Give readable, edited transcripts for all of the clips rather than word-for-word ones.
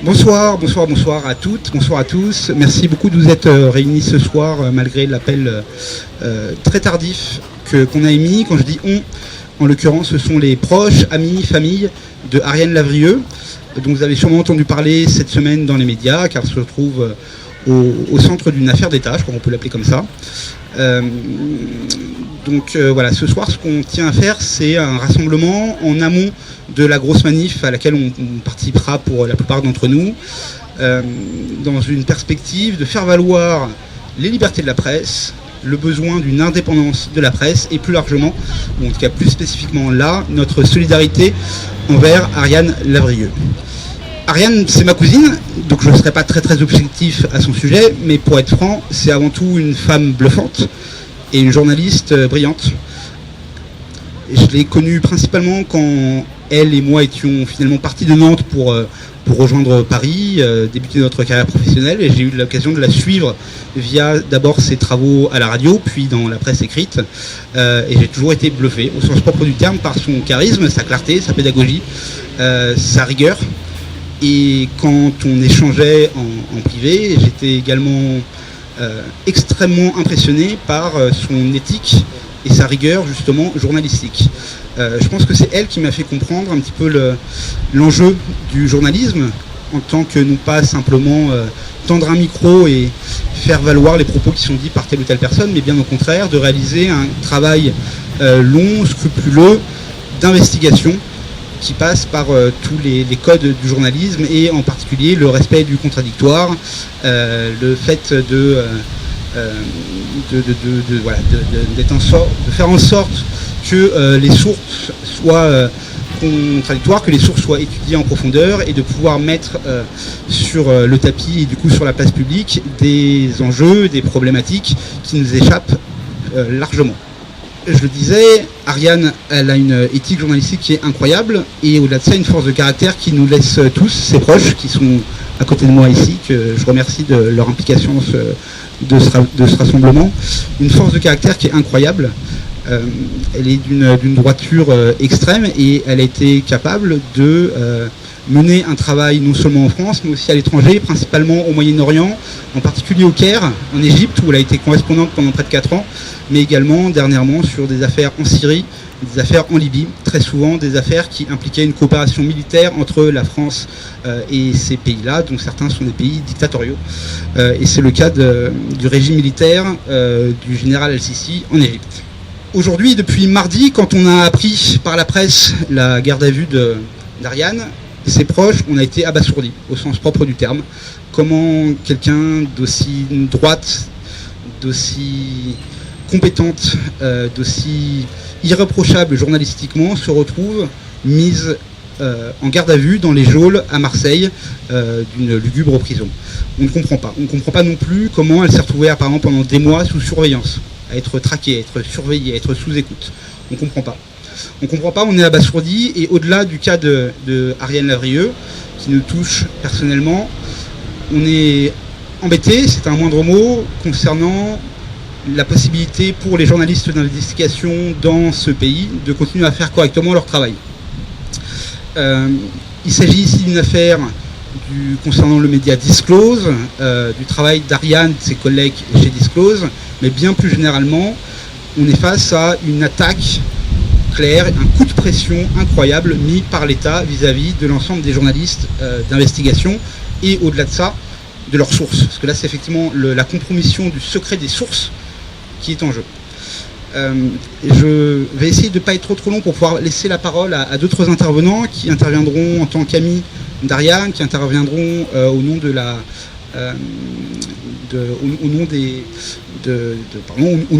Bonsoir à toutes, bonsoir à tous. Merci beaucoup de vous être réunis ce soir malgré l'appel très tardif qu'on a émis. Quand je dis on, en l'occurrence, ce sont les proches, amis, familles de Ariane Lavrieux, dont vous avez sûrement entendu parler cette semaine dans les médias, car elle se retrouve au centre d'une affaire d'État, je crois qu'on peut l'appeler comme ça. Voilà, ce soir, ce qu'on tient à faire, c'est un rassemblement en amont de la grosse manif à laquelle on participera pour la plupart d'entre nous, dans une perspective de faire valoir les libertés de la presse, le besoin d'une indépendance de la presse et plus largement, ou en tout cas plus spécifiquement là, notre solidarité envers Ariane Lavrieux. Ariane, c'est ma cousine, donc je ne serai pas très objectif à son sujet, mais pour être franc, c'est avant tout une femme bluffante et une journaliste brillante. Je l'ai connue principalement quand elle et moi étions finalement partis de Nantes pour rejoindre Paris, débuter notre carrière professionnelle, et j'ai eu l'occasion de la suivre via d'abord ses travaux à la radio, puis dans la presse écrite, et j'ai toujours été bluffé, au sens propre du terme, par son charisme, sa clarté, sa pédagogie, sa rigueur. Et quand on échangeait en privé, j'étais également extrêmement impressionné par son éthique et sa rigueur justement journalistique. Je pense que c'est elle qui m'a fait comprendre un petit peu l'enjeu du journalisme, en tant que non pas simplement tendre un micro et faire valoir les propos qui sont dits par telle ou telle personne, mais bien au contraire de réaliser un travail long, scrupuleux, d'investigation, qui passe par tous les codes du journalisme et en particulier le respect du contradictoire, le fait de faire en sorte que les sources soient contradictoires, que les sources soient étudiées en profondeur et de pouvoir mettre sur le tapis et du coup sur la place publique des enjeux, des problématiques qui nous échappent largement. Je le disais, Ariane, elle a une éthique journalistique qui est incroyable et au-delà de ça, une force de caractère qui nous laisse tous, ses proches, qui sont à côté de moi ici, que je remercie de leur implication de ce rassemblement. Une force de caractère qui est incroyable. Elle est d'une droiture extrême et elle a été capable de mener un travail non seulement en France, mais aussi à l'étranger, principalement au Moyen-Orient, en particulier au Caire, en Égypte, où elle a été correspondante pendant près de 4 ans, mais également dernièrement sur des affaires en Syrie, des affaires en Libye, très souvent des affaires qui impliquaient une coopération militaire entre la France et ces pays-là, dont certains sont des pays dictatoriaux. Et c'est le cas du régime militaire du général Al-Sisi en Égypte. Aujourd'hui, depuis mardi, quand on a appris par la presse la garde à vue d'Ariane, ses proches, on a été abasourdis, au sens propre du terme. Comment quelqu'un d'aussi droite, d'aussi compétente, d'aussi irréprochable journalistiquement se retrouve mise en garde à vue dans les geôles à Marseille d'une lugubre prison. On ne comprend pas. On ne comprend pas non plus comment elle s'est retrouvée apparemment pendant des mois sous surveillance, à être traquée, à être surveillée, à être sous écoute. On ne comprend pas. On ne comprend pas, on est abasourdi, et au-delà du cas de Ariane Lavrieux, qui nous touche personnellement, on est embêté, c'est un moindre mot, concernant la possibilité pour les journalistes d'investigation dans ce pays de continuer à faire correctement leur travail. Il s'agit ici d'une affaire concernant le média Disclose, du travail d'Ariane, de ses collègues chez Disclose, mais bien plus généralement, on est face à une attaque clair, un coup de pression incroyable mis par l'État vis-à-vis de l'ensemble des journalistes d'investigation et au-delà de ça, de leurs sources. Parce que là, c'est effectivement la compromission du secret des sources qui est en jeu. Je vais essayer de ne pas être trop long pour pouvoir laisser la parole à d'autres intervenants qui interviendront en tant qu'amis d'Ariane, qui interviendront au nom de la... au nom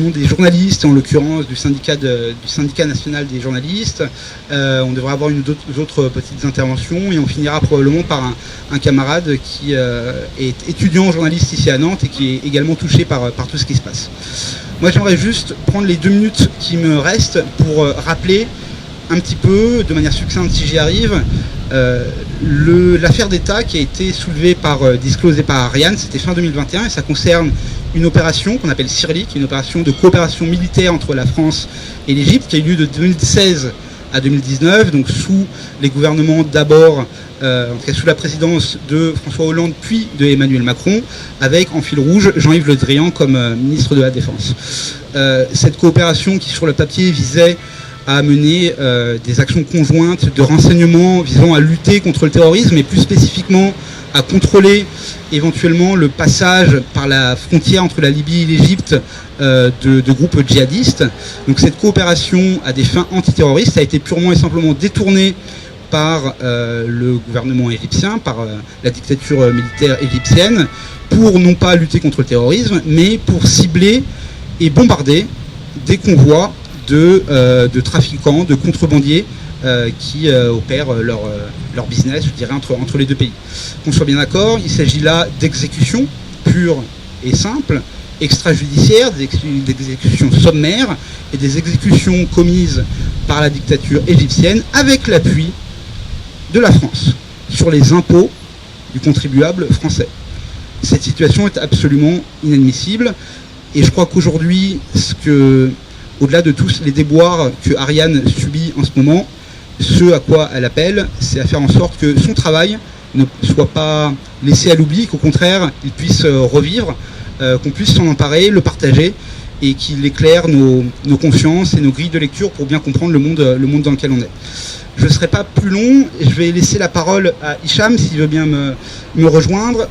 des journalistes, en l'occurrence du syndicat national des journalistes. On devrait avoir d'autres petites interventions et on finira probablement par un camarade qui est étudiant journaliste ici à Nantes et qui est également touché par tout ce qui se passe. Moi, j'aimerais juste prendre les 2 minutes qui me restent pour rappeler un petit peu, de manière succincte si j'y arrive, l'affaire d'État qui a été soulevée par Disclose et par Ariane, c'était fin 2021, et ça concerne une opération qu'on appelle CIRLI, qui est une opération de coopération militaire entre la France et l'Égypte, qui a eu lieu de 2016 à 2019, donc sous les gouvernements d'abord, en tout cas sous la présidence de François Hollande puis de Emmanuel Macron, avec en fil rouge Jean-Yves Le Drian comme ministre de la Défense. Cette coopération qui sur le papier visait à mener des actions conjointes de renseignement visant à lutter contre le terrorisme et plus spécifiquement à contrôler éventuellement le passage par la frontière entre la Libye et l'Égypte de groupes djihadistes. Donc cette coopération à des fins antiterroristes a été purement et simplement détournée par le gouvernement égyptien, par la dictature militaire égyptienne, pour non pas lutter contre le terrorisme, mais pour cibler et bombarder des convois de trafiquants, de contrebandiers qui opèrent leur business, je dirais, entre les deux pays. Qu'on soit bien d'accord, il s'agit là d'exécutions pures et simples, extrajudiciaires, des exécutions sommaires et des exécutions commises par la dictature égyptienne avec l'appui de la France sur les impôts du contribuable français. Cette situation est absolument inadmissible et je crois qu'aujourd'hui, au-delà de tous les déboires que Ariane subit en ce moment, ce à quoi elle appelle, c'est à faire en sorte que son travail ne soit pas laissé à l'oubli, qu'au contraire, il puisse revivre, qu'on puisse s'en emparer, le partager, et qu'il éclaire nos consciences et nos grilles de lecture pour bien comprendre le monde dans lequel on est. Je ne serai pas plus long, je vais laisser la parole à Hicham s'il veut bien me rejoindre.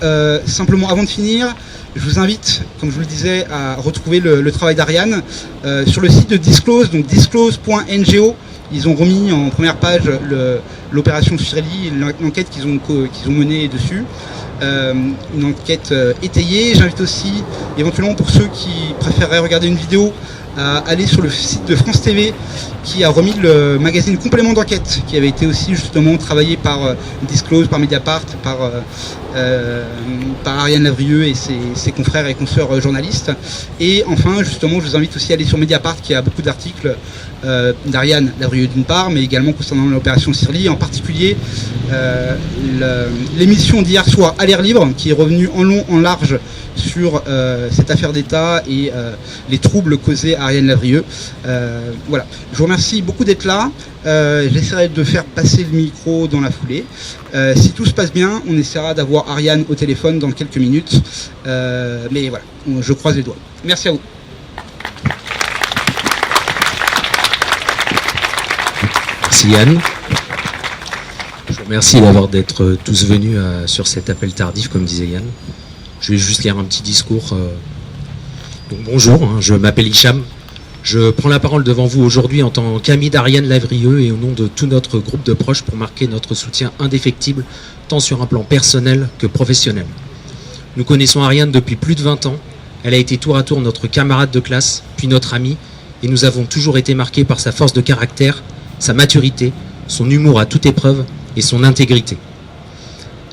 Simplement, avant de finir, je vous invite, comme je vous le disais, à retrouver le travail d'Ariane sur le site de Disclose, donc disclose.ngo. Ils ont remis en première page l'opération Shirley, l'enquête qu'ils ont menée dessus. Une enquête étayée. J'invite aussi, éventuellement pour ceux qui préféreraient regarder une vidéo, à aller sur le site de France TV qui a remis le magazine Complément d'enquête qui avait été aussi justement travaillé par Disclose, par Mediapart, par Ariane Lavrieux et ses confrères et consoeurs journalistes. Et enfin, justement, je vous invite aussi à aller sur Mediapart qui a beaucoup d'articles d'Ariane Lavrieux d'une part, mais également concernant l'opération Shirley, en particulier l'émission d'hier soir à l'air libre qui est revenue en long, en large sur cette affaire d'État et les troubles causés à Ariane Lavrieux. Voilà. Je vous remercie beaucoup d'être là. J'essaierai de faire passer le micro dans la foulée. Si tout se passe bien, on essaiera d'avoir Ariane au téléphone dans quelques minutes. Mais voilà, je croise les doigts. Merci à vous. Merci Yann. Je vous remercie d'être tous venus sur cet appel tardif, comme disait Yann. Je vais juste lire un petit discours. Donc, bonjour, je m'appelle Hicham. Je prends la parole devant vous aujourd'hui en tant qu'ami d'Ariane Lavrieux et au nom de tout notre groupe de proches pour marquer notre soutien indéfectible, tant sur un plan personnel que professionnel. Nous connaissons Ariane depuis plus de 20 ans. Elle a été tour à tour notre camarade de classe, puis notre amie, et nous avons toujours été marqués par sa force de caractère, sa maturité, son humour à toute épreuve et son intégrité.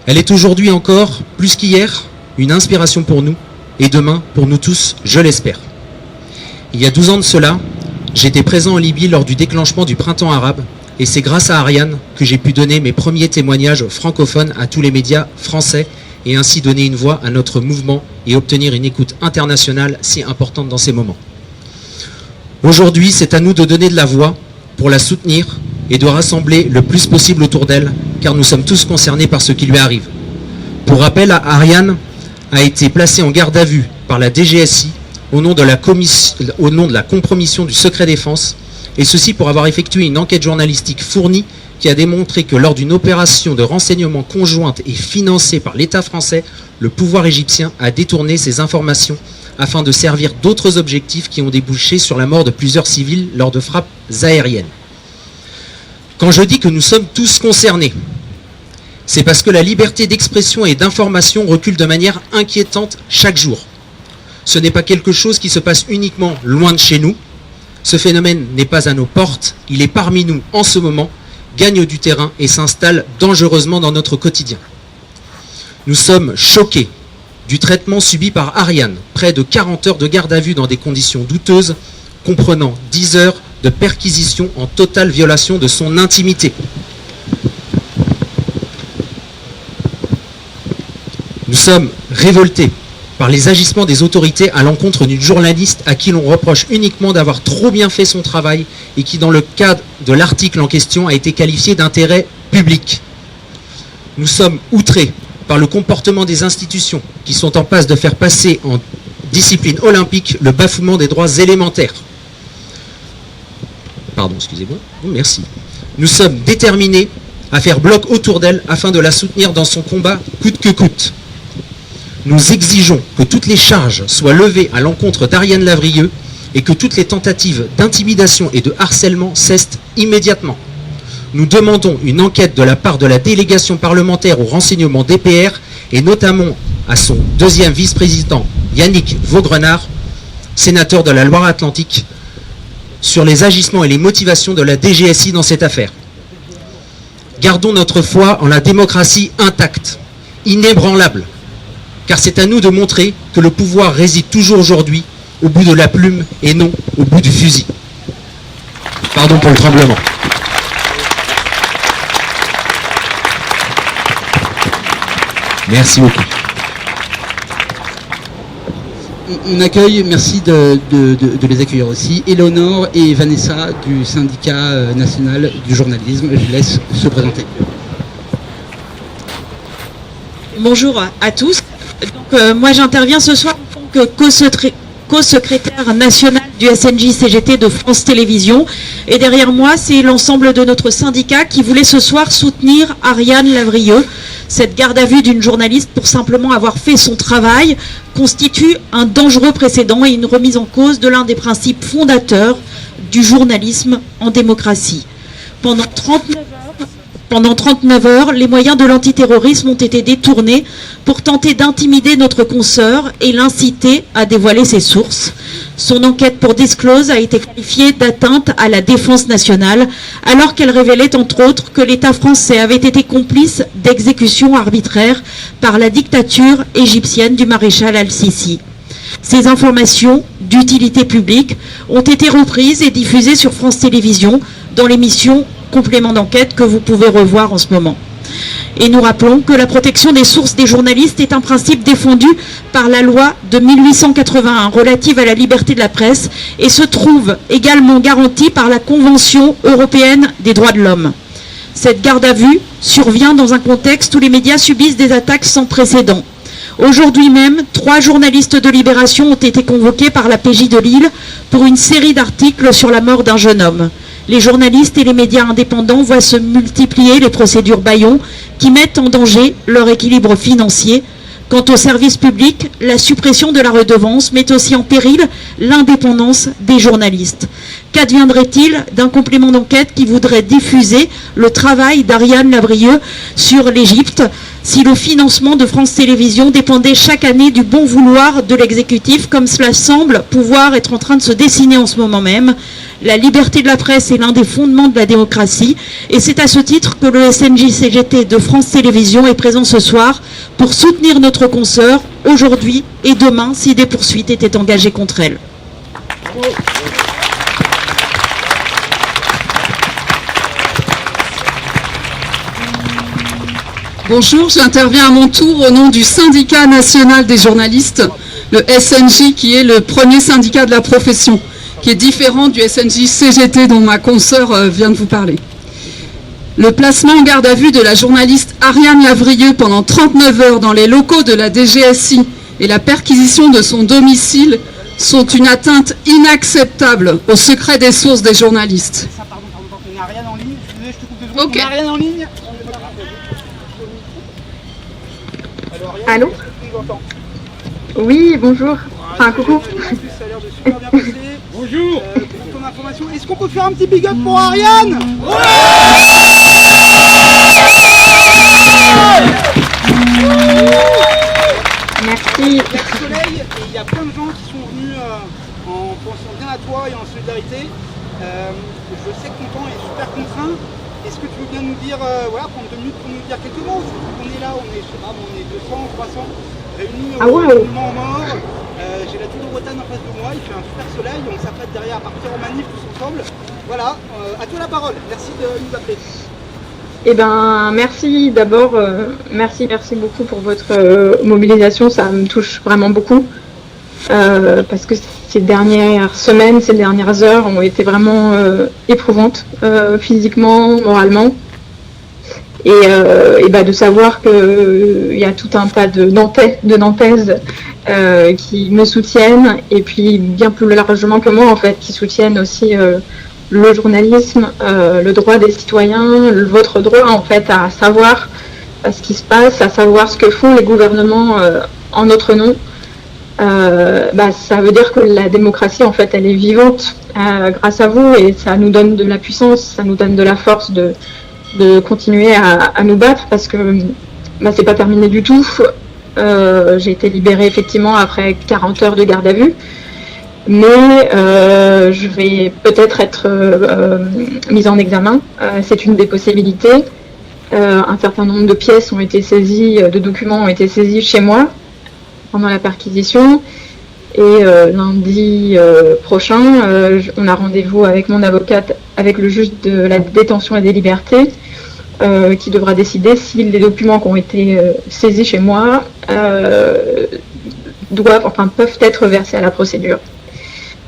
Elle est aujourd'hui encore, plus qu'hier, une inspiration pour nous, et demain, pour nous tous, je l'espère. Il y a 12 ans de cela, j'étais présent en Libye lors du déclenchement du printemps arabe, et c'est grâce à Ariane que j'ai pu donner mes premiers témoignages francophones à tous les médias français, et ainsi donner une voix à notre mouvement et obtenir une écoute internationale si importante dans ces moments. Aujourd'hui, c'est à nous de donner de la voix, pour la soutenir, et de rassembler le plus possible autour d'elle, car nous sommes tous concernés par ce qui lui arrive. Pour rappel, Ariane a été placée en garde à vue par la DGSI au nom de la compromission du secret défense, et ceci pour avoir effectué une enquête journalistique fournie qui a démontré que lors d'une opération de renseignement conjointe et financée par l'État français, le pouvoir égyptien a détourné ces informations afin de servir d'autres objectifs qui ont débouché sur la mort de plusieurs civils lors de frappes aériennes. Quand je dis que nous sommes tous concernés, c'est parce que la liberté d'expression et d'information recule de manière inquiétante chaque jour. Ce n'est pas quelque chose qui se passe uniquement loin de chez nous. Ce phénomène n'est pas à nos portes, il est parmi nous en ce moment, gagne du terrain et s'installe dangereusement dans notre quotidien. Nous sommes choqués du traitement subi par Ariane, près de 40 heures de garde à vue dans des conditions douteuses, comprenant 10 heures de perquisition en totale violation de son intimité. Nous sommes révoltés par les agissements des autorités à l'encontre d'une journaliste à qui l'on reproche uniquement d'avoir trop bien fait son travail et qui, dans le cadre de l'article en question, a été qualifié d'intérêt public. Nous sommes outrés par le comportement des institutions qui sont en passe de faire passer en discipline olympique le bafouement des droits élémentaires. Pardon, excusez-moi. Merci. Nous sommes déterminés à faire bloc autour d'elle afin de la soutenir dans son combat coûte que coûte. Nous exigeons que toutes les charges soient levées à l'encontre d'Ariane Lavrieux et que toutes les tentatives d'intimidation et de harcèlement cessent immédiatement. Nous demandons une enquête de la part de la délégation parlementaire au renseignement DPR et notamment à son deuxième vice-président Yannick Vaugrenard, sénateur de la Loire-Atlantique, sur les agissements et les motivations de la DGSI dans cette affaire. Gardons notre foi en la démocratie intacte, inébranlable, car c'est à nous de montrer que le pouvoir réside toujours aujourd'hui au bout de la plume et non au bout du fusil. Pardon pour le tremblement. Merci beaucoup. On accueille, merci de les accueillir aussi, Éléonore et Vanessa du syndicat national du journalisme. Je laisse se présenter. Bonjour à tous. Donc, moi j'interviens ce soir en tant que co-secrétaire national du SNJ-CGT de France Télévisions. Et derrière moi, c'est l'ensemble de notre syndicat qui voulait ce soir soutenir Ariane Lavrieux. Cette garde à vue d'une journaliste pour simplement avoir fait son travail constitue un dangereux précédent et une remise en cause de l'un des principes fondateurs du journalisme en démocratie. Pendant 39 heures, les moyens de l'antiterrorisme ont été détournés pour tenter d'intimider notre consoeur et l'inciter à dévoiler ses sources. Son enquête pour disclose a été qualifiée d'atteinte à la défense nationale, alors qu'elle révélait entre autres que l'État français avait été complice d'exécutions arbitraires par la dictature égyptienne du maréchal Al-Sisi. Ces informations d'utilité publique ont été reprises et diffusées sur France Télévisions dans l'émission Complément d'enquête que vous pouvez revoir en ce moment. Et nous rappelons que la protection des sources des journalistes est un principe défendu par la loi de 1881 relative à la liberté de la presse et se trouve également garanti par la Convention européenne des droits de l'homme. Cette garde à vue survient dans un contexte où les médias subissent des attaques sans précédent. Aujourd'hui même, 3 journalistes de Libération ont été convoqués par la PJ de Lille pour une série d'articles sur la mort d'un jeune homme. Les journalistes et les médias indépendants voient se multiplier les procédures bâillons qui mettent en danger leur équilibre financier. Quant au service public, la suppression de la redevance met aussi en péril l'indépendance des journalistes. Qu'adviendrait-il d'un complément d'enquête qui voudrait diffuser le travail d'Ariane Lavrieux sur l'Égypte si le financement de France Télévisions dépendait chaque année du bon vouloir de l'exécutif, comme cela semble pouvoir être en train de se dessiner en ce moment même? La liberté de la presse est l'un des fondements de la démocratie et c'est à ce titre que le SNJ-CGT de France Télévisions est présent ce soir pour soutenir notre consoeur aujourd'hui et demain si des poursuites étaient engagées contre elle. Bonjour, j'interviens à mon tour au nom du syndicat national des journalistes, le SNJ, qui est le premier syndicat de la profession, qui est différent du SNJ-CGT dont ma consoeur vient de vous parler. Le placement en garde à vue de la journaliste Ariane Lavrieux pendant 39 heures dans les locaux de la DGSI et la perquisition de son domicile sont une atteinte inacceptable au secret des sources des journalistes. On n'a rien en ligne. Je te coupe 2 secondes. Ok. On n'a rien en ligne. Allô? Oui, bonjour. Enfin, coucou. Ça a l'air de super bien passer. Bonjour. Pour ton information, est-ce qu'on peut faire un petit big up pour Ariane? Merci. Il y a le soleil et il y a plein de gens qui sont venus en pensant bien à toi et en solidarité. Je sais que ton temps est super contraint. Est-ce que tu veux bien nous dire, voilà, prendre 2 minutes pour nous dire quelques mots? On est là, on est, je sais pas, on est 200, 300 réunis au moment mort. J'ai la Tour de Bretagne en face de moi, il fait un super soleil, on s'apprête derrière à partir en manif tous ensemble. Voilà, à toi la parole, merci de nous appeler. Eh ben, merci d'abord, merci beaucoup pour votre mobilisation, ça me touche vraiment beaucoup, parce que ces dernières semaines, ces dernières heures ont été vraiment éprouvantes, physiquement, moralement, et bah, de savoir qu'il y a tout un tas de Nantaises qui me soutiennent, et puis bien plus largement que moi, en fait, qui soutiennent aussi le journalisme, le droit des citoyens, votre droit en fait à savoir ce qui se passe, à savoir ce que font les gouvernements en notre nom. Bah, ça veut dire que la démocratie en fait elle est vivante grâce à vous, et ça nous donne de la puissance, ça nous donne de la force de continuer à nous battre, parce que bah, c'est pas terminé du tout. J'ai été libérée effectivement après 40 heures de garde à vue. Mais je vais peut-être être mise en examen. C'est une des possibilités. Un certain nombre de pièces ont été saisies, de documents ont été saisis chez moi pendant la perquisition. Et lundi prochain, on a rendez-vous avec mon avocate, avec le juge de la détention et des libertés, qui devra décider si les documents qui ont été saisis chez moi peuvent être versés à la procédure.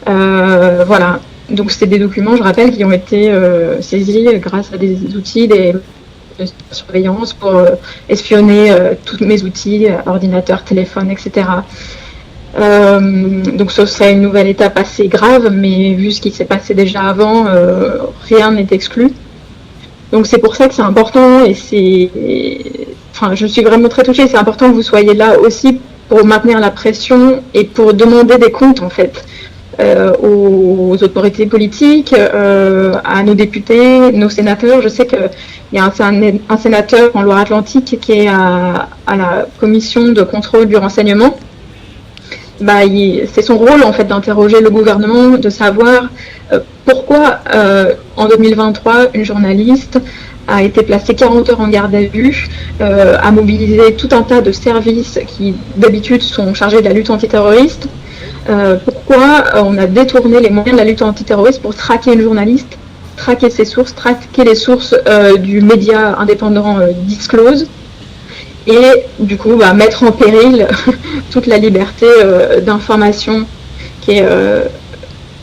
Voilà, donc c'est des documents, je rappelle, qui ont été saisis grâce à des outils de surveillance pour espionner tous mes outils, ordinateur, téléphone, etc. Donc ce serait une nouvelle étape assez grave, mais vu ce qui s'est passé déjà avant, rien n'est exclu. Donc c'est pour ça que c'est important, et je suis vraiment très touchée, c'est important que vous soyez là aussi pour maintenir la pression et pour demander des comptes en fait. Aux autorités politiques, à nos députés, nos sénateurs. Je sais qu'il y a un sénateur en Loire-Atlantique qui est à la commission de contrôle du renseignement. Bah, c'est son rôle en fait d'interroger le gouvernement, de savoir pourquoi en 2023 une journaliste a été placée 40 heures en garde à vue, a mobilisé tout un tas de services qui d'habitude sont chargés de la lutte antiterroriste. Pourquoi on a détourné les moyens de la lutte antiterroriste pour traquer une journaliste, traquer ses sources, traquer les sources du média indépendant Disclose, et du coup mettre en péril toute la liberté d'information qui est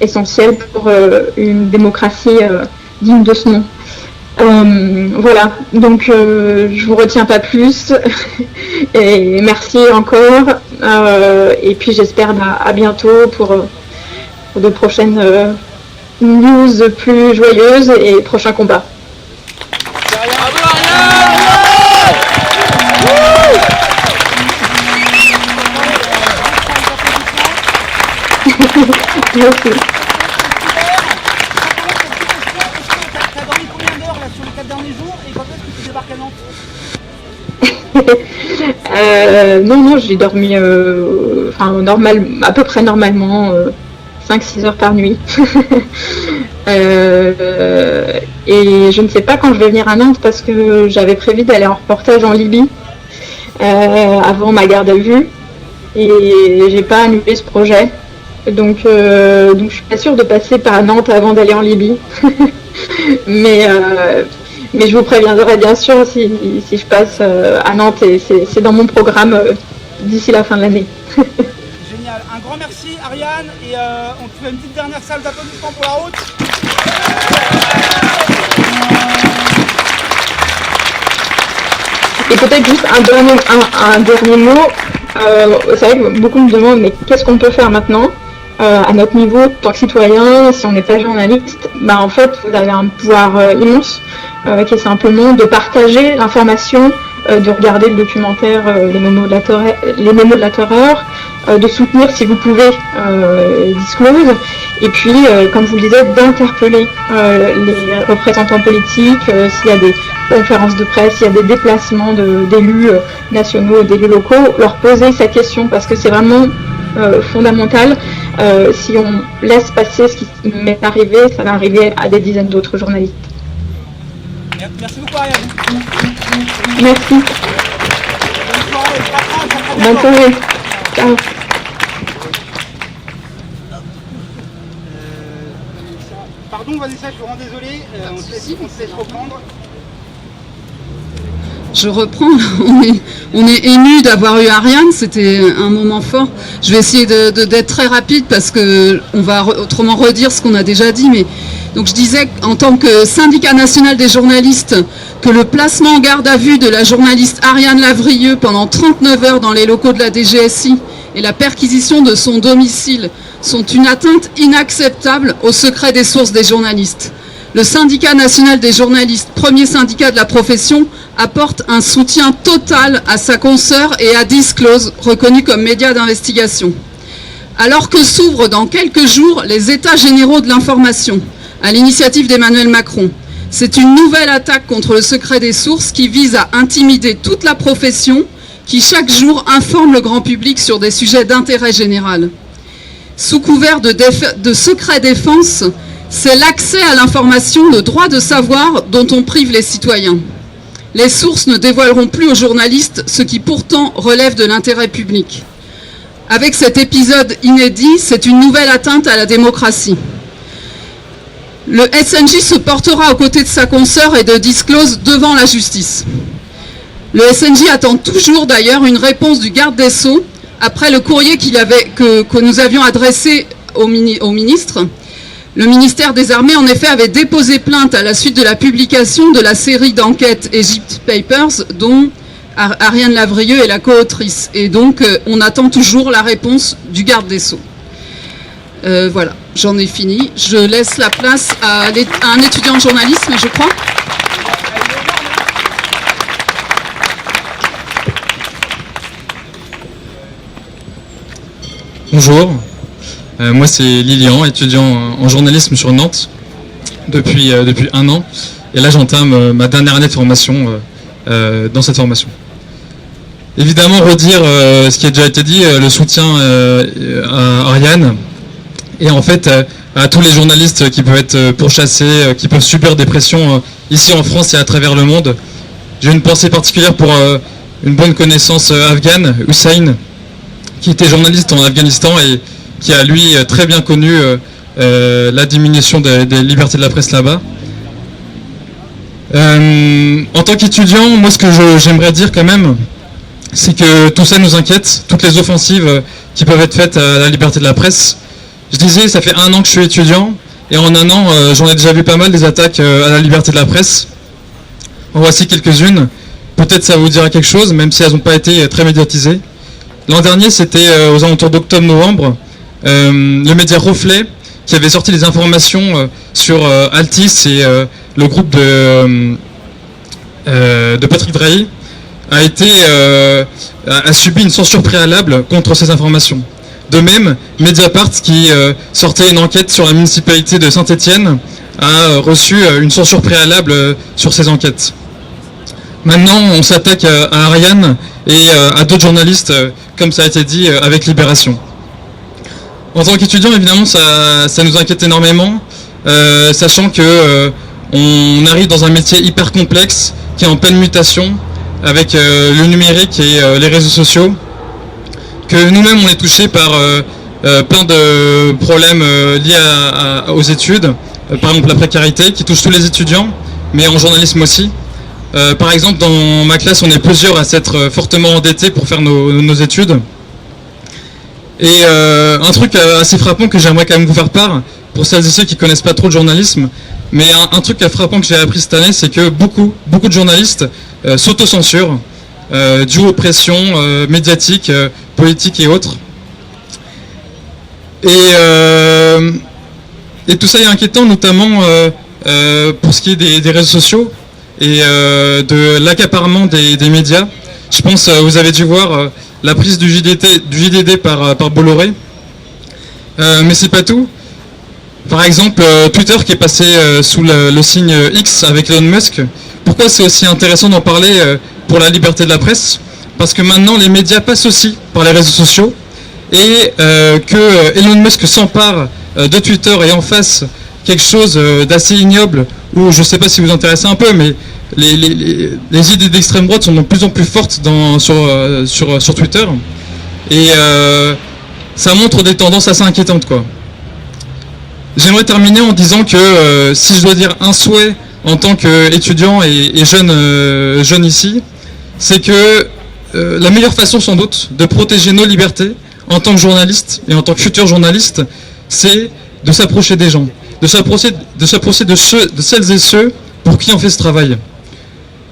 essentielle pour une démocratie digne de ce nom. Voilà, donc je vous retiens pas plus et merci encore, et puis j'espère à bientôt pour de prochaines news plus joyeuses et prochains combats. Merci. Non, j'ai dormi à peu près normalement 5-6 heures par nuit. Et je ne sais pas quand je vais venir à Nantes, parce que j'avais prévu d'aller en reportage en Libye avant ma garde à vue, et j'ai pas annulé ce projet. Donc je suis pas sûre de passer par Nantes avant d'aller en Libye. Mais je vous préviendrai bien sûr si je passe à Nantes, et c'est dans mon programme d'ici la fin de l'année. Génial. Un grand merci Ariane, et on te fait une petite dernière salle d'applaudissements pour la route. Et peut-être juste un dernier mot. C'est vrai que beaucoup me demandent, mais qu'est-ce qu'on peut faire maintenant à notre niveau, en tant que citoyen, si on n'est pas journaliste? En fait, vous avez un pouvoir immense, qui est simplement de partager l'information, de regarder le documentaire les Mémos de la Terreur, de soutenir si vous pouvez Disclose, et puis, comme je vous le disais, d'interpeller les représentants politiques, s'il y a des conférences de presse, s'il y a des déplacements d'élus nationaux, d'élus locaux, leur poser cette question, parce que c'est vraiment fondamental. Si on laisse passer ce qui m'est arrivé, ça va arriver à des dizaines d'autres journalistes. Merci beaucoup Ariane. Merci. Bonne soirée. Ciao. Pardon Vanessa, je suis vraiment désolé, on se laisse reprendre. Je reprends, on est ému d'avoir eu Ariane, c'était un moment fort. Je vais essayer d'être très rapide parce que on va autrement redire ce qu'on a déjà dit. Mais donc je disais en tant que syndicat national des journalistes que le placement en garde à vue de la journaliste Ariane Lavrieux pendant 39 heures dans les locaux de la DGSI et la perquisition de son domicile sont une atteinte inacceptable au secret des sources des journalistes. Le syndicat national des journalistes, premier syndicat de la profession, apporte un soutien total à sa consoeur et à Disclose, reconnu comme média d'investigation. Alors que s'ouvrent dans quelques jours les États généraux de l'information, à l'initiative d'Emmanuel Macron, c'est une nouvelle attaque contre le secret des sources qui vise à intimider toute la profession qui chaque jour informe le grand public sur des sujets d'intérêt général. Sous couvert de secret défense, c'est l'accès à l'information, le droit de savoir dont on prive les citoyens. Les sources ne dévoileront plus aux journalistes ce qui pourtant relève de l'intérêt public. Avec cet épisode inédit, c'est une nouvelle atteinte à la démocratie. Le SNJ se portera aux côtés de sa consoeur et de Disclose devant la justice. Le SNJ attend toujours d'ailleurs une réponse du garde des Sceaux après le courrier que nous avions adressé au ministre. Le ministère des Armées, en effet, avait déposé plainte à la suite de la publication de la série d'enquêtes Egypt Papers, dont Ariane Lavrieux est la co-autrice. Et donc, on attend toujours la réponse du garde des Sceaux. Voilà, j'en ai fini. Je laisse la place à un étudiant en journalisme, je crois. Bonjour. Moi, c'est Lilian, étudiant en journalisme sur Nantes depuis 1 an. Et là, j'entame ma dernière année de formation dans cette formation. Évidemment, redire ce qui a déjà été dit, le soutien à Ariane et en fait à tous les journalistes qui peuvent être pourchassés, qui peuvent subir des pressions ici en France et à travers le monde. J'ai une pensée particulière pour une bonne connaissance afghane, Hussein, qui était journaliste en Afghanistan et qui a lui très bien connu la diminution des libertés de la presse là-bas. En tant qu'étudiant, moi ce que j'aimerais dire quand même, c'est que tout ça nous inquiète, toutes les offensives qui peuvent être faites à la liberté de la presse. Je disais, ça fait 1 an que je suis étudiant, et en 1 an, j'en ai déjà vu pas mal des attaques à la liberté de la presse. En voici quelques-unes. Peut-être ça vous dira quelque chose, même si elles n'ont pas été très médiatisées. L'an dernier, c'était aux alentours d'octobre-novembre, le média Reflet, qui avait sorti des informations sur Altis et le groupe de Patrick Drahi, a subi une censure préalable contre ces informations. De même, Mediapart, qui sortait une enquête sur la municipalité de Saint-Étienne, a reçu une censure préalable sur ces enquêtes. Maintenant, on s'attaque à Ariane et à d'autres journalistes, comme ça a été dit, avec Libération. En tant qu'étudiant, évidemment, ça nous inquiète énormément, sachant que on arrive dans un métier hyper complexe, qui est en pleine mutation, avec le numérique et les réseaux sociaux, que nous-mêmes on est touchés par plein de problèmes liés aux études, par exemple la précarité qui touche tous les étudiants, mais en journalisme aussi. Par exemple, dans ma classe, on est plusieurs à s'être fortement endettés pour faire nos études. Et un truc assez frappant que j'aimerais quand même vous faire part, pour celles et ceux qui ne connaissent pas trop le journalisme, mais un truc frappant que j'ai appris cette année, c'est que beaucoup de journalistes s'autocensurent, dû aux pressions médiatiques, politiques et autres. Et tout ça est inquiétant, notamment pour ce qui est des réseaux sociaux et de l'accaparement des médias. Je pense vous avez dû voir la prise du JDD par Bolloré. Mais c'est pas tout. Par exemple, Twitter qui est passé sous le signe X avec Elon Musk. Pourquoi c'est aussi intéressant d'en parler pour la liberté de la presse? Parce que maintenant les médias passent aussi par les réseaux sociaux et que Elon Musk s'empare de Twitter et en fasse quelque chose d'assez ignoble, où je ne sais pas si vous vous intéressez un peu, mais les idées d'extrême droite sont de plus en plus fortes sur Twitter, et ça montre des tendances assez inquiétantes, quoi. J'aimerais terminer en disant que si je dois dire un souhait en tant qu'étudiant et jeune ici, c'est que la meilleure façon sans doute de protéger nos libertés en tant que journaliste et en tant que futur journaliste, c'est de s'approcher des gens, de s'approcher de celles et ceux pour qui on fait ce travail.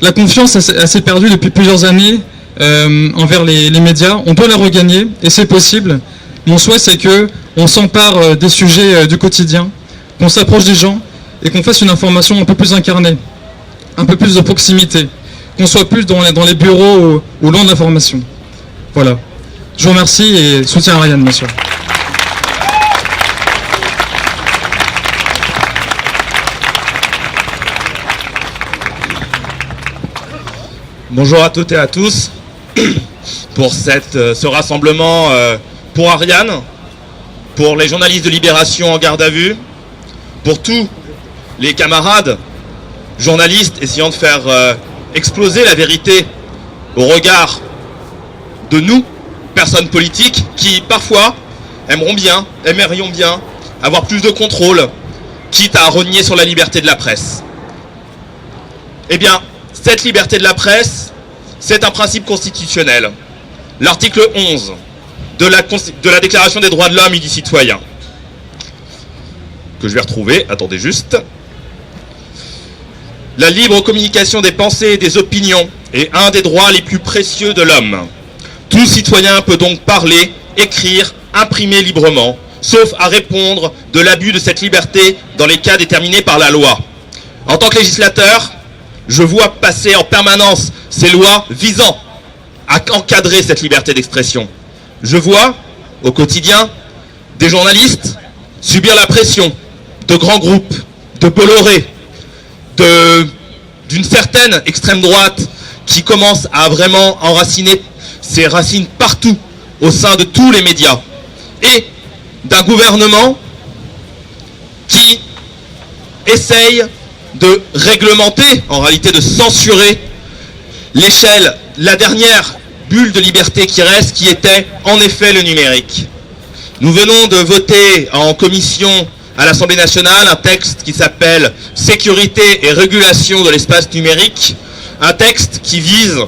La confiance a s'est perdue depuis plusieurs années envers les médias. On peut la regagner et c'est possible. Mon souhait, c'est qu'on s'empare des sujets du quotidien, qu'on s'approche des gens et qu'on fasse une information un peu plus incarnée, un peu plus de proximité, qu'on soit plus dans les bureaux ou loin de l'information. Voilà. Je vous remercie et soutien à Ariane, bien sûr. Bonjour à toutes et à tous pour ce rassemblement pour Ariane, pour les journalistes de Libération en garde à vue, pour tous les camarades journalistes essayant de faire exploser la vérité au regard de nous, personnes politiques, qui parfois aimerions bien avoir plus de contrôle, quitte à renier sur la liberté de la presse. Eh bien, cette liberté de la presse, c'est un principe constitutionnel. L'article 11 de la Déclaration des droits de l'homme et du citoyen, que je vais retrouver, attendez juste. La libre communication des pensées et des opinions est un des droits les plus précieux de l'homme. Tout citoyen peut donc parler, écrire, imprimer librement, sauf à répondre de l'abus de cette liberté dans les cas déterminés par la loi. En tant que législateur, je vois passer en permanence ces lois visant à encadrer cette liberté d'expression. Je vois, au quotidien, des journalistes subir la pression de grands groupes, de Bolloré, d'une certaine extrême droite qui commence à vraiment enraciner ses racines partout au sein de tous les médias, et d'un gouvernement qui essaye de réglementer, en réalité de censurer l'échelle, la dernière bulle de liberté qui reste, qui était en effet le numérique. Nous venons de voter en commission à l'Assemblée nationale un texte qui s'appelle « Sécurité et régulation de l'espace numérique », un texte qui vise,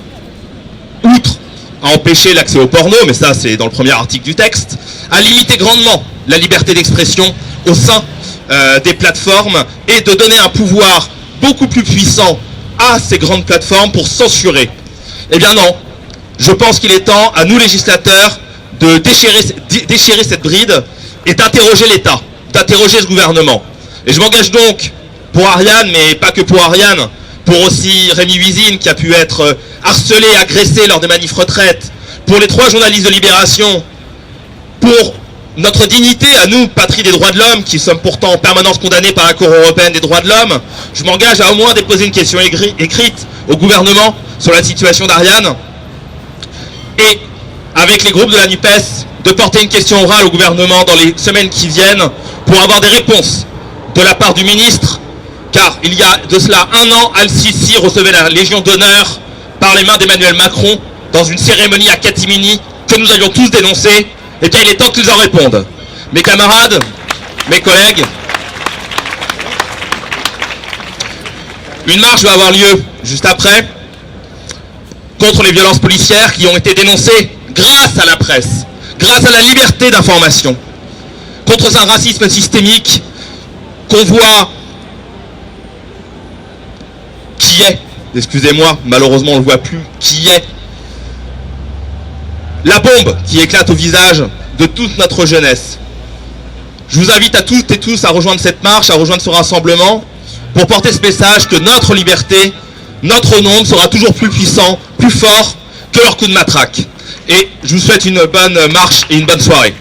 outre à empêcher l'accès au porno, mais ça c'est dans le premier article du texte, à limiter grandement la liberté d'expression au sein des plateformes et de donner un pouvoir beaucoup plus puissant à ces grandes plateformes pour censurer. Eh bien non, je pense qu'il est temps à nous législateurs de déchirer cette bride et d'interroger l'État, d'interroger ce gouvernement. Et je m'engage donc pour Ariane, mais pas que pour Ariane, pour aussi Rémi Huizine qui a pu être harcelé, agressé lors des manifs retraites, pour les 3 journalistes de Libération, pour notre dignité à nous, patrie des droits de l'homme, qui sommes pourtant en permanence condamnés par la Cour européenne des droits de l'homme. Je m'engage à au moins déposer une question écrite au gouvernement sur la situation d'Ariane, et avec les groupes de la NUPES, de porter une question orale au gouvernement dans les semaines qui viennent pour avoir des réponses de la part du ministre, car il y a de cela 1 an, Al-Sisi recevait la Légion d'honneur par les mains d'Emmanuel Macron dans une cérémonie à Catimini que nous avions tous dénoncée. Eh bien, il est temps qu'ils en répondent. Mes camarades, mes collègues, une marche va avoir lieu juste après contre les violences policières qui ont été dénoncées grâce à la presse, grâce à la liberté d'information, contre un racisme systémique qu'on voit, qui est, excusez-moi, malheureusement on ne le voit plus, qui est la bombe qui éclate au visage de toute notre jeunesse. Je vous invite à toutes et tous à rejoindre cette marche, à rejoindre ce rassemblement, pour porter ce message que notre liberté, notre nombre sera toujours plus puissant, plus fort que leur coup de matraque. Et je vous souhaite une bonne marche et une bonne soirée.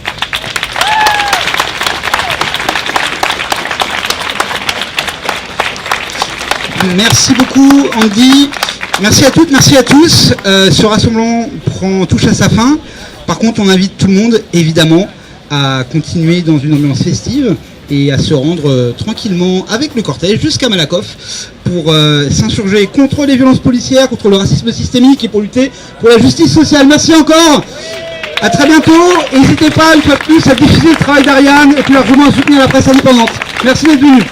Merci beaucoup Andy. Merci à toutes, merci à tous. Ce rassemblement touche à sa fin. Par contre, on invite tout le monde, évidemment, à continuer dans une ambiance festive et à se rendre tranquillement avec le cortège jusqu'à Malakoff pour s'insurger contre les violences policières, contre le racisme systémique et pour lutter pour la justice sociale. Merci encore. À très bientôt. Et n'hésitez pas, une fois de plus, à diffuser le travail d'Ariane et plus largement à soutenir la presse indépendante. Merci d'être venus.